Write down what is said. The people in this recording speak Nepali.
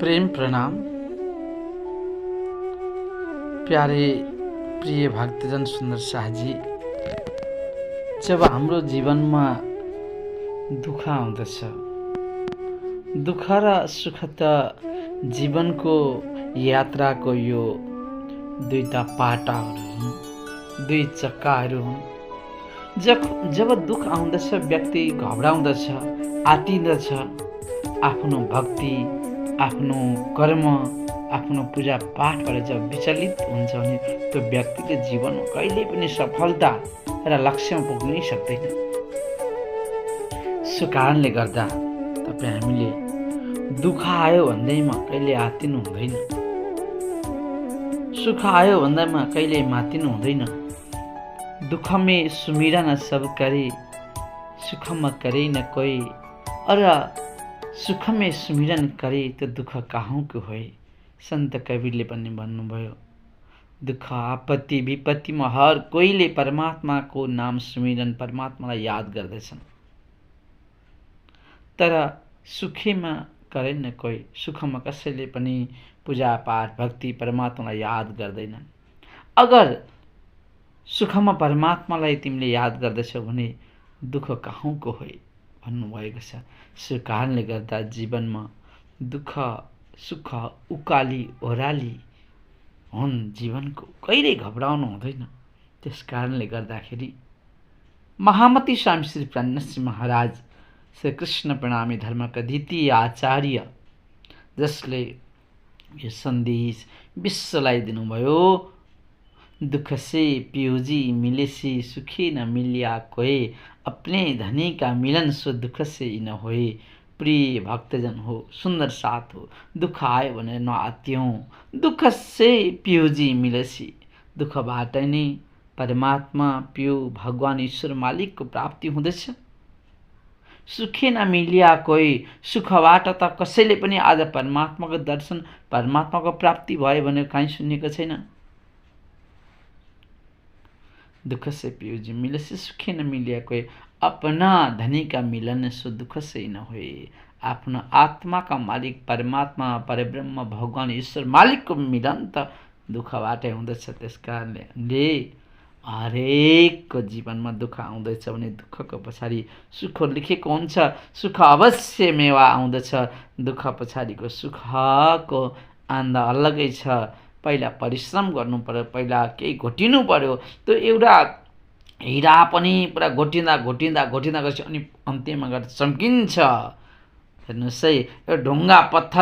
प्रेम प्रणाम। प्यारे प्रिय भक्तजन सुन्दर शाहजी, जब हाम्रो जीवनमा दुःख आउँदछ, दुःख र सुख त जीवनको यात्राको यो दुईटा पाटाहरू हुन्, दुई चक्काहरू हुन्। जब दुःख आउँदछ व्यक्ति घबराउँदछ, आत्तिँदछ। आफ्नो भक्ति, आफ्नो कर्म, आफ्नो पूजा पाठबाट जब विचलित हुन्छ भने त्यो व्यक्तिले जीवनमा कहिल्यै पनि सफलता र लक्ष्यमा पुग्नै सक्दैन। सो कारणले गर्दा तपाईँ हामीले दुःख आयो भन्दैमा कहिले आत्तिनु हुँदैन, सुख आयो भन्दैमा कहिले मातिनु हुँदैन। दुख में सुमिरा न सब करे, सुख में करे न कोई। और सुख में सुमिरन करे तो दुख कहाँ को होए। संत कबीरले पनि भन्नुभयो, दुख आपत्ति विपत्तिमा हर कोहीले परमात्माको नाम सुमिरन, परमात्मालाई याद गर्दछन्। तर सुखमा गरेन कोही, सुखमा कसैले पनि पूजा पाठ भक्ति परमात्मालाई याद गर्दैनन्। अगर सुखमा परमात्मालाई तिमीले याद गर्दछौ भने दुःख कहाँको हो भन्नुभएको छ। सो कारणले गर्दा जीवनमा दुःख सुख उकाली ओह्राली हुन्, जीवनको कहिल्यै घबराउनु हुँदैन। त्यस कारणले गर्दाखेरि महामती स्वामी श्री प्राणश्री महाराज श्री कृष्ण प्रणामी धर्मका द्वितीय आचार्य, जसले यो सन्देश विश्वलाई दिनुभयो, दुख से पियोजी मिलेसी सुखी न मिलिया कोई, अपने धनी का मिलन सो दुख से न होए। प्रिय भक्तजन हो, सुन्दर साथ हो, दुःख आयो भनेर नआत्तियौं। दुःख से पियोजी मिलेसी, दुःखबाट नै परमात्मा पियो भगवान ईश्वर मालिकको प्राप्ति हुँदछ। सुखी न मिलिया कोही, सुखबाट त कसैले पनि आज परमात्माको दर्शन परमात्माको प्राप्ति भयो भने कहीँ सुनेको छैन। दुख से पियोजी मिले से सुखी न मिलिया कोई, अपना धनी का मिलन सो दुख से न हुए। आफ्नो आत्माका मालिक परमात्मा परब्रह्म भगवान ईश्वर मालिकको मिलन त दुःखबाटै हुँदछ। त्यस कारणले हरेकको जीवनमा दुःख आउँदैछ भने दुःखको पछाडि सुख लेखेको हुन्छ। सुख अवश्य मेवा आउँदछ, दुःख पछाडिको सुखको आनन्द अलगै छ। पहिला परिश्रम गर्नु पर्यो, पहिला केही घोटिनु पर्यो। त्यो एउटा हिरा पनि पुरा घोटिँदा गएपछि अनि अन्त्यमा गएर चम्किन्छ। हेर्नुहोस् है, यो ढुङ्गा पत्थर